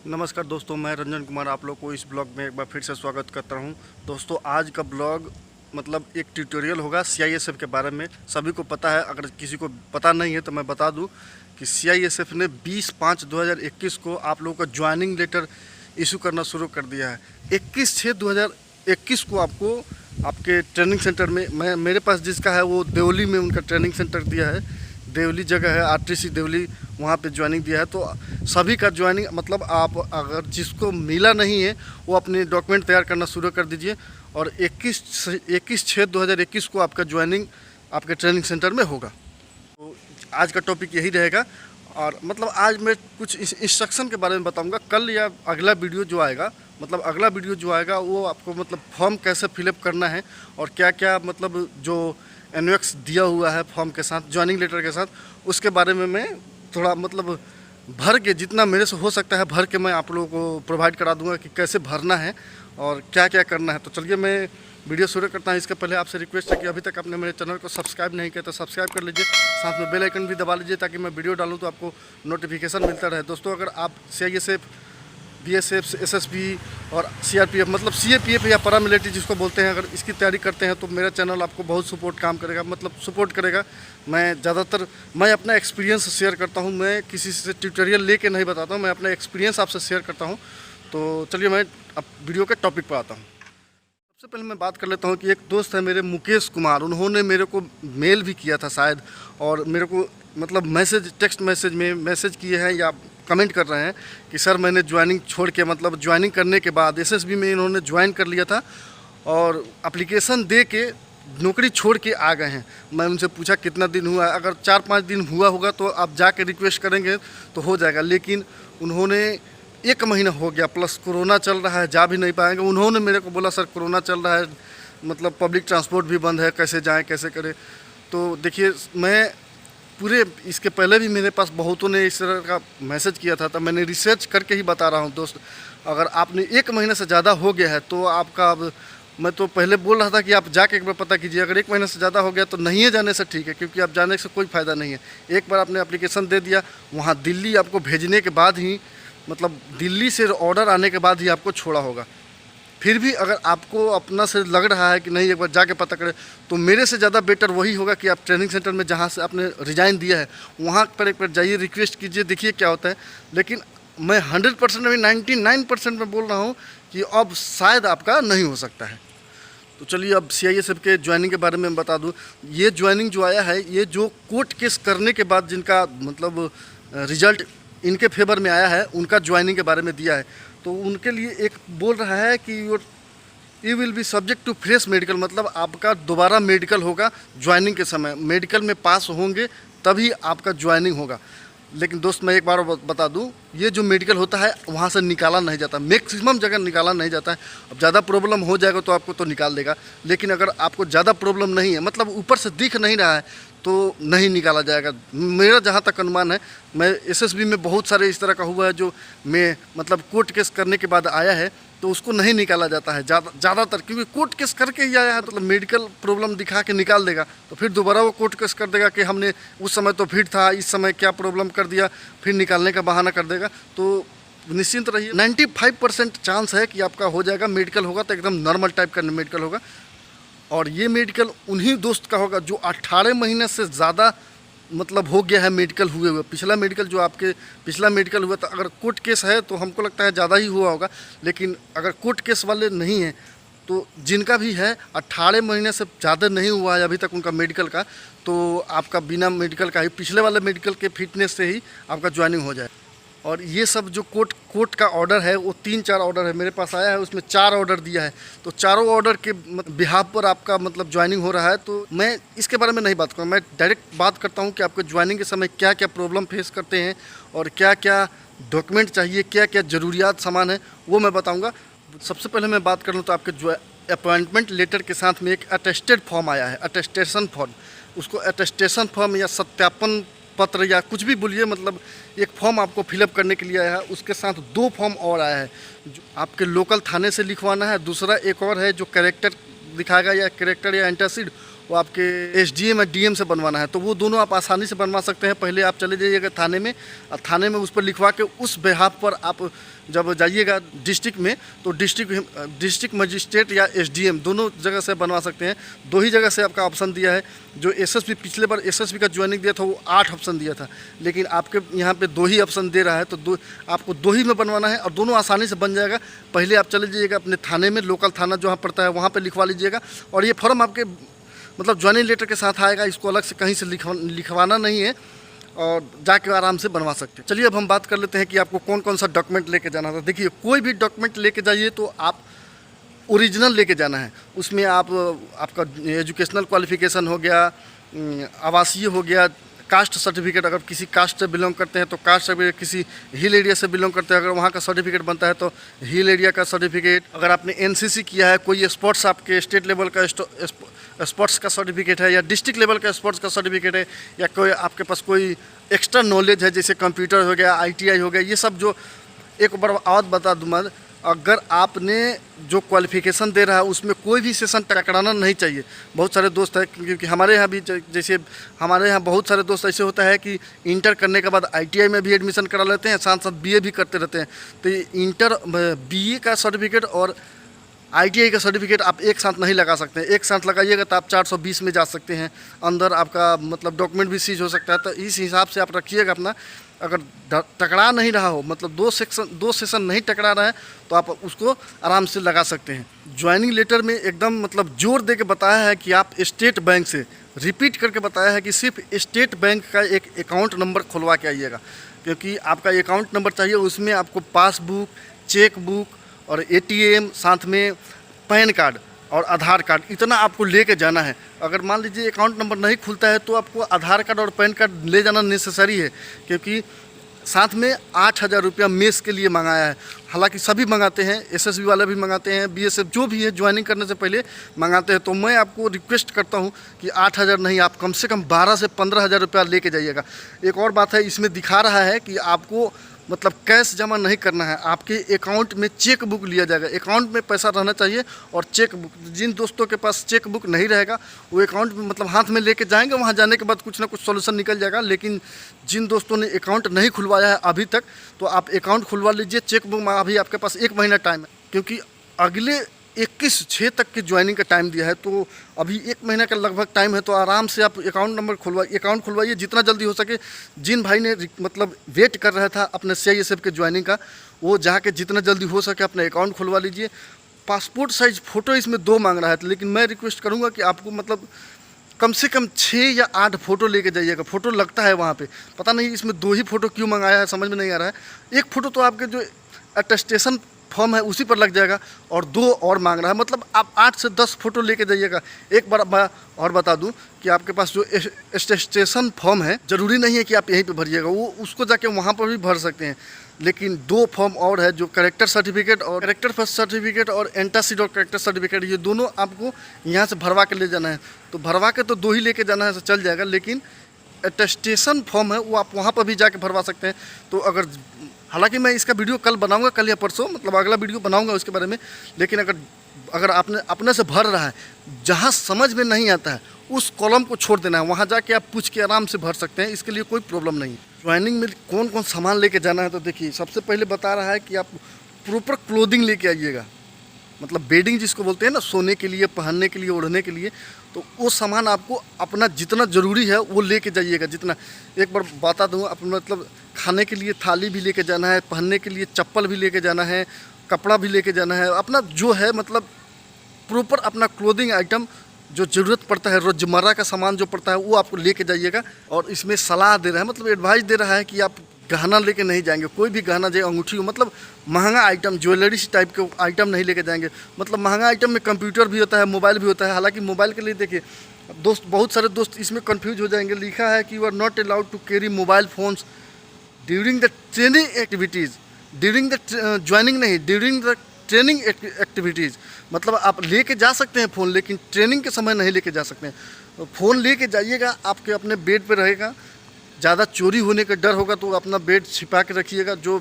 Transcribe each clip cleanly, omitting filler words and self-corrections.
नमस्कार दोस्तों, मैं रंजन कुमार आप लोग को इस ब्लॉग में एक बार फिर से स्वागत करता हूं। दोस्तों, आज का ब्लॉग मतलब एक ट्यूटोरियल होगा सीआईएसएफ के बारे में। सभी को पता है, अगर किसी को पता नहीं है तो मैं बता दूं कि सीआईएसएफ ने 20/5/2021 को आप लोगों का ज्वाइनिंग लेटर इशू करना शुरू कर दिया है। 21/6/2021 को आपको आपके ट्रेनिंग सेंटर में मेरे पास जिसका है वो देवली में उनका ट्रेनिंग सेंटर दिया है। देवली जगह है, आरटीसी देवली, वहाँ पे ज्वाइनिंग दिया है। तो सभी का ज्वाइनिंग मतलब आप अगर जिसको मिला नहीं है वो अपने डॉक्यूमेंट तैयार करना शुरू कर दीजिए और 21/6/2021 को आपका ज्वाइनिंग आपके ट्रेनिंग सेंटर में होगा। तो आज का टॉपिक यही रहेगा और मतलब आज मैं कुछ इंस्ट्रक्शन के बारे में बताऊंगा। कल या अगला वीडियो जो आएगा वो आपको मतलब फॉर्म कैसे फिलअप करना है और क्या क्या मतलब जो एनवेक्स दिया हुआ है फॉर्म के साथ, ज्वाइनिंग लेटर के साथ, उसके बारे में मैं थोड़ा मतलब भर के जितना मेरे से हो सकता है भर के मैं आप लोगों को प्रोवाइड करा दूंगा कि कैसे भरना है और क्या क्या करना है। तो चलिए मैं वीडियो शुरू करता हूँ। इसके पहले आपसे रिक्वेस्ट है कि अभी तक आपने मेरे चैनल को सब्सक्राइब नहीं किया तो सब्सक्राइब कर लीजिए, साथ में बेल आइकन भी दबा लीजिए ताकि मैं वीडियो डालूँ तो आपको नोटिफिकेशन मिलता रहे। दोस्तों, अगर आप सीआईएसएफ, बीएसएफ, एसएसबी और सीआरपीएफ मतलब सीएपीएफ या पैरामिलिट्री जिसको बोलते हैं, अगर इसकी तैयारी करते हैं तो मेरा चैनल आपको बहुत सपोर्ट करेगा। मैं अपना एक्सपीरियंस शेयर करता हूं, मैं किसी से ट्यूटोरियल लेके नहीं बताता हूं, मैं अपना एक्सपीरियंस आपसे शेयर करता हूं। तो चलिए मैं अब वीडियो के टॉपिक पर आता हूं। सबसे पहले मैं बात कर लेता हूं कि एक दोस्त है मेरे, मुकेश कुमार, उन्होंने मेरे को मेल भी किया था शायद, और मेरे को मतलब टेक्स्ट मैसेज में मैसेज किए हैं या कमेंट कर रहे हैं कि सर मैंने ज्वाइनिंग छोड़ के मतलब ज्वाइनिंग करने के बाद एसएसबी में इन्होंने ज्वाइन कर लिया था और एप्लीकेशन दे के नौकरी छोड़ के आ गए हैं। मैं उनसे पूछा कितना दिन हुआ है, अगर 4-5 दिन हुआ होगा तो आप जाके रिक्वेस्ट करेंगे तो हो जाएगा, लेकिन उन्होंने 1 महीना हो गया प्लस कोरोना चल रहा है, जा भी नहीं पाएंगे। उन्होंने मेरे को बोला सर कोरोना चल रहा है, मतलब पब्लिक ट्रांसपोर्ट भी बंद है, कैसे जाएँ कैसे करें। तो देखिए, मैं पूरे इसके पहले भी मेरे पास बहुतों ने इस तरह का मैसेज किया था, तो मैंने रिसर्च करके ही बता रहा हूँ दोस्त। अगर आपने 1 महीने से ज़्यादा हो गया है तो आपका, अब मैं तो पहले बोल रहा था कि आप जाके एक बार पता कीजिए। अगर 1 महीने से ज़्यादा हो गया तो नहीं जाने से ठीक है, क्योंकि आप जाने से कोई फ़ायदा नहीं है। एक बार आपने एप्लीकेशन दे दिया, वहाँ दिल्ली आपको भेजने के बाद ही मतलब दिल्ली से ऑर्डर आने के बाद ही आपको छोड़ा होगा। फिर भी अगर आपको अपना से लग रहा है कि नहीं एक बार जाके पता करें, तो मेरे से ज़्यादा बेटर वही होगा कि आप ट्रेनिंग सेंटर में जहाँ से आपने रिज़ाइन दिया है वहाँ पर एक बार जाइए, रिक्वेस्ट कीजिए, देखिए क्या होता है। लेकिन मैं 100% में 99% में बोल रहा हूँ कि अब शायद आपका नहीं हो सकता है। तो चलिए अब सीआईएसएफ के ज्वाइनिंग के बारे में बता दूँ। ये ज्वाइनिंग जो आया है, ये जो कोर्ट केस करने के बाद जिनका मतलब रिजल्ट इनके फेवर में आया है, उनका ज्वाइनिंग के बारे में दिया है। तो उनके लिए एक बोल रहा है कि you will be subject to fresh medical, मतलब आपका दोबारा मेडिकल होगा ज्वाइनिंग के समय, मेडिकल में पास होंगे तभी आपका ज्वाइनिंग होगा। लेकिन दोस्त मैं एक बार बता दूं, ये जो मेडिकल होता है वहाँ से निकाला नहीं जाता, मैक्सिमम जगह निकाला नहीं जाता है। अब ज़्यादा प्रॉब्लम हो जाएगा तो आपको तो निकाल देगा, लेकिन अगर आपको ज़्यादा प्रॉब्लम नहीं है, मतलब ऊपर से दिख नहीं रहा है, तो नहीं निकाला जाएगा। मेरा जहाँ तक अनुमान है, मैं एसएसबी में बहुत सारे इस तरह का हुआ है जो मैं मतलब कोर्ट केस करने के बाद आया है, तो उसको नहीं निकाला जाता है ज़्यादातर, क्योंकि कोर्ट केस करके ही आया है, मतलब मेडिकल प्रॉब्लम दिखा के निकाल देगा तो फिर दोबारा वो कोर्ट केस कर देगा कि हमने उस समय तो भीड़ था, इस समय क्या प्रॉब्लम कर दिया, फिर निकालने का बहाना कर देगा। तो निश्चिंत रहिए, 95% चांस है कि आपका हो जाएगा। मेडिकल होगा तो एकदम नॉर्मल टाइप का मेडिकल होगा, और ये मेडिकल उन्हीं दोस्त का होगा जो 18 महीने से ज़्यादा मतलब हो गया है मेडिकल हुए हुए। पिछला मेडिकल हुआ था, अगर कोर्ट केस है तो हमको लगता है ज़्यादा ही हुआ होगा, लेकिन अगर कोर्ट केस वाले नहीं हैं तो जिनका भी है 18 महीने से ज़्यादा नहीं हुआ है अभी तक उनका मेडिकल का, तो आपका बिना मेडिकल का ही पिछले वाले मेडिकल के फिटनेस से ही आपका ज्वाइनिंग हो जाए। और ये सब जो कोर्ट का ऑर्डर है वो 3-4 ऑर्डर है मेरे पास आया है, उसमें 4 ऑर्डर दिया है, तो चारों ऑर्डर के बिहाफ पर आपका मतलब ज्वाइनिंग हो रहा है। तो मैं इसके बारे में नहीं बात करूँ, मैं डायरेक्ट बात करता हूँ कि आपको ज्वाइनिंग के समय क्या क्या प्रॉब्लम फेस करते हैं और क्या क्या डॉक्यूमेंट चाहिए, क्या क्या ज़रूरियात सामान है, वो मैं बताऊँगा। सबसे पहले मैं बात कर लूँ तो आपके अपॉइंटमेंट लेटर के साथ में एक अटेस्टेड फॉर्म आया है, अटेस्टेशन फॉर्म। उसको अटेस्टेशन फॉर्म या सत्यापन पत्र या कुछ भी बोलिए, मतलब एक फॉर्म आपको फिलअप करने के लिए आया है। उसके साथ 2 फॉर्म और आया है जो आपके लोकल थाने से लिखवाना है, दूसरा एक और है जो कैरेक्टर दिखाएगा या कैरेक्टर या एंटासिड, वो आपके एसडीएम या डीएम से बनवाना है, तो वो दोनों आप आसानी से बनवा सकते हैं। पहले आप चले जाइएगा थाने में, और थाने में उस पर लिखवा के उस बेहाफ पर आप जब जाइएगा डिस्ट्रिक्ट में, तो डिस्ट्रिक्ट मजिस्ट्रेट या एसडीएम दोनों जगह से बनवा सकते हैं। 2 ही जगह से आपका ऑप्शन दिया है। जो एसएसबी पिछले बार एसएसबी का ज्वाइनिंग दिया था वो 8 ऑप्शन दिया था, लेकिन आपके यहाँ पे 2 ही ऑप्शन दे रहा है, तो आपको 2 ही में बनवाना है और दोनों आसानी से बन जाएगा। पहले आप चले जाइएगा अपने थाने में, लोकल थाना जहाँ पड़ता है वहाँ पर लिखवा लीजिएगा, और ये फॉर्म आपके मतलब ज्वाइनिंग लेटर के साथ आएगा। इसको अलग से कहीं से लिखवाना नहीं है और जाके आराम से बनवा सकते हैं। चलिए अब हम बात कर लेते हैं कि आपको कौन कौन सा डॉक्यूमेंट लेके जाना था। देखिए, कोई भी डॉक्यूमेंट लेके जाइए तो आप ओरिजिनल लेके जाना है। उसमें आपका एजुकेशनल क्वालिफिकेशन हो गया, आवासीय हो गया, कास्ट सर्टिफिकेट, अगर किसी कास्ट से बिलोंग करते हैं तो कास्ट सर्टिफिकेट, किसी हिल एरिया से बिलोंग करते हैं अगर वहाँ का सर्टिफिकेट बनता है तो हिल एरिया का सर्टिफिकेट, अगर आपने एनसीसी किया है, कोई स्पोर्ट्स आपके स्टेट लेवल का स्पोर्ट्स का सर्टिफिकेट है या डिस्ट्रिक्ट लेवल का स्पोर्ट्स का सर्टिफिकेट है, या कोई आपके पास कोई एक्स्ट्रा नॉलेज है जैसे कंप्यूटर हो गया, आईटीआई हो गया, ये सब जो एक बार बात बता दूँ मैं, अगर आपने जो क्वालिफिकेशन दे रहा है उसमें कोई भी सेशन टकराना नहीं चाहिए। बहुत सारे दोस्त हैं, क्योंकि हमारे यहाँ भी जैसे हमारे यहाँ बहुत सारे दोस्त ऐसे होता है कि इंटर करने के बाद आईटीआई में भी एडमिशन करा लेते हैं, साथ साथ बीए भी करते रहते हैं। तो ये इंटर बीए का सर्टिफिकेट और आईटीआई का सर्टिफिकेट आप एक साथ नहीं लगा सकते हैं। एक साथ लगाइएगा तो आप 420 में जा सकते हैं, अंदर आपका मतलब डॉक्यूमेंट भी सीज हो सकता है। तो इस हिसाब से आप रखिएगा अपना। अगर टकरा नहीं रहा हो, मतलब 2 सेशन नहीं टकरा रहा है, तो आप उसको आराम से लगा सकते हैं। ज्वाइनिंग लेटर में एकदम मतलब जोर दे के बताया है कि आप स्टेट बैंक से, रिपीट करके बताया है कि सिर्फ स्टेट बैंक का एक अकाउंट नंबर खुलवा के आइएगा, क्योंकि आपका अकाउंट नंबर चाहिए। उसमें आपको पासबुक, चेक बुक और एटीएम, साथ में पैन कार्ड और आधार कार्ड, इतना आपको लेके जाना है। अगर मान लीजिए अकाउंट नंबर नहीं खुलता है तो आपको आधार कार्ड और पैन कार्ड ले जाना नेसेसरी है, क्योंकि साथ में 8,000 रुपया मेस के लिए मंगाया है। हालांकि सभी मंगाते हैं, एसएसबी वाले भी मंगाते हैं, बीएसएफ जो भी है ज्वाइनिंग करने से पहले मंगाते हैं। तो मैं आपको रिक्वेस्ट करता हूं कि 8,000 नहीं, आप कम से कम 12 से 15,000 रुपया लेके जाइएगा। एक और बात है, इसमें दिखा रहा है कि आपको मतलब कैश जमा नहीं करना है, आपके अकाउंट में चेक बुक लिया जाएगा। अकाउंट में पैसा रहना चाहिए और चेक बुक, जिन दोस्तों के पास चेक बुक नहीं रहेगा वो अकाउंट में मतलब हाथ में लेके जाएंगे, वहाँ जाने के बाद कुछ ना कुछ सॉल्यूशन निकल जाएगा। लेकिन जिन दोस्तों ने अकाउंट नहीं खुलवाया है अभी तक, तो आप अकाउंट खुलवा लीजिए। चेक बुक में अभी आपके पास 1 महीना टाइम है, क्योंकि अगले 21/6 तक की ज्वाइनिंग का टाइम दिया है, तो अभी 1 महीना का लगभग टाइम है। तो आराम से आप अकाउंट खुलवाइए जितना जल्दी हो सके। जिन भाई ने मतलब वेट कर रहा था अपने सीआईएसएफ के ज्वाइनिंग का, वो जाके जितना जल्दी हो सके अपने अकाउंट खुलवा लीजिए। पासपोर्ट साइज़ फ़ोटो इसमें 2 मांग रहा है, लेकिन मैं रिक्वेस्ट करूँगा कि आपको मतलब कम से कम 6 या 8 फ़ोटो लेके जाइएगा। फ़ोटो लगता है वहाँ पे, पता नहीं इसमें 2 ही फ़ोटो क्यों मंगाया है, समझ में नहीं आ रहा है। 1 फ़ोटो तो आपके जो अटेस्टेशन फॉर्म है उसी पर लग जाएगा, और 2 और मांग रहा है, मतलब आप 8 से 10 फ़ोटो लेके जाइएगा। एक बार मैं और बता दूं कि आपके पास जो अटेस्टेशन फॉर्म है, ज़रूरी नहीं है कि आप यहीं पे भरिएगा, वो उसको जाके वहाँ पर भी भर सकते हैं। लेकिन 2 फॉर्म और है, जो कैरेक्टर सर्टिफिकेट और कैरेक्टर फर्स्ट सर्टिफिकेट और एंटासिड और कैरेक्टर सर्टिफिकेट, ये दोनों आपको यहाँ से भरवा के ले जाना है। तो भरवा के तो 2 ही लेके जाना है तो चल जाएगा, लेकिन अटेस्टेशन फॉर्म है वो आप वहाँ पर भी जाके भरवा सकते हैं। तो अगर, हालांकि मैं इसका वीडियो कल बनाऊंगा, कल या परसों, मतलब अगला वीडियो बनाऊंगा उसके बारे में। लेकिन अगर आपने अपने से भर रहा है, जहाँ समझ में नहीं आता है उस कॉलम को छोड़ देना है, वहाँ जाके आप पूछ के आराम से भर सकते हैं, इसके लिए कोई प्रॉब्लम नहीं। ज्वाइनिंग में कौन कौन सामान लेके जाना है, तो देखिए सबसे पहले बता रहा है कि आप प्रॉपर क्लोथिंग लेके आइएगा, मतलब बेडिंग जिसको बोलते हैं ना, सोने के लिए, पहनने के लिए, ओढ़ने के लिए। तो वो सामान आपको अपना जितना ज़रूरी है वो लेके जाइएगा, जितना। एक बार बता दूँ, अपना मतलब खाने के लिए थाली भी लेके जाना है, पहनने के लिए चप्पल भी लेके जाना है, कपड़ा भी लेके जाना है, अपना जो है मतलब प्रॉपर अपना क्लोथिंग आइटम जो ज़रूरत पड़ता है, रोज़मर्रा का सामान जो पड़ता है वो आपको लेके जाइएगा। और इसमें सलाह दे रहा है, मतलब एडवाइस दे रहा है कि आप गहना लेके नहीं जाएंगे, कोई भी गहना, जैसे अंगूठी हो, मतलब महंगा आइटम, ज्वेलरी टाइप के आइटम नहीं लेके जाएंगे। मतलब महंगा आइटम में कंप्यूटर भी होता है, मोबाइल भी होता है। हालांकि मोबाइल के लिए देखिए दोस्त, बहुत सारे दोस्त इसमें कंफ्यूज हो जाएंगे। लिखा है कि you are not allowed to carry mobile phones during the training activities, during the joining नहीं, ड्यूरिंग द ट्रेनिंग एक्टिविटीज़। मतलब आप लेके जा सकते हैं फ़ोन, लेकिन ट्रेनिंग के समय नहीं लेके जा सकते हैं। फ़ोन लेके जाइएगा, आपके अपने बेड पे रहेगा। ज़्यादा चोरी होने का डर होगा तो अपना बेड छिपा के रखिएगा। जो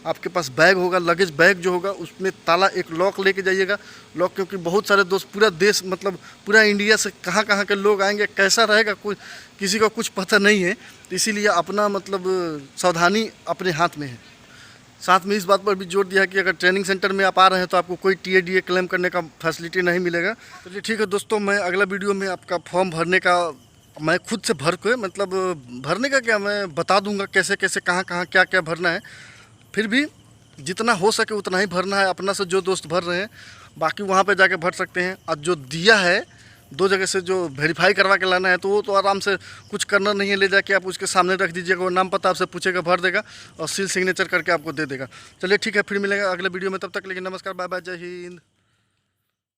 आपके पास बैग होगा, लगेज बैग जो होगा उसमें ताला एक लॉक लेके जाइएगा। लॉक, क्योंकि बहुत सारे दोस्त पूरा देश मतलब पूरा इंडिया से कहाँ कहाँ के लोग आएंगे, कैसा रहेगा कोई किसी को कुछ पता नहीं है, तो इसीलिए अपना मतलब सावधानी अपने हाथ में है। साथ में इस बात पर भी जोर दिया है कि अगर ट्रेनिंग सेंटर में आप आ रहे हैं तो आपको कोई TADA क्लेम करने का फैसिलिटी नहीं मिलेगा। चलिए ठीक है दोस्तों, मैं अगला वीडियो में आपका फॉर्म भरने का मैं खुद से भर के मतलब भरने का क्या मैं बता दूंगा कैसे कैसे कहाँ कहाँ क्या क्या भरना है। फिर भी जितना हो सके उतना ही भरना है अपना से, जो दोस्त भर रहे हैं। बाकी वहाँ पे जाके भर सकते हैं। और जो दिया है 2 जगह से जो वेरीफाई करवा के लाना है तो वो तो आराम से कुछ करना नहीं है, ले जाके आप उसके सामने रख दीजिएगा, वो नाम पता आपसे पूछेगा, भर देगा और सील सिग्नेचर करके आपको दे देगा। चलिए ठीक है, फिर मिलेगा अगले वीडियो में, तब तक लेकिन नमस्कार, बाय बाय, जय हिंद।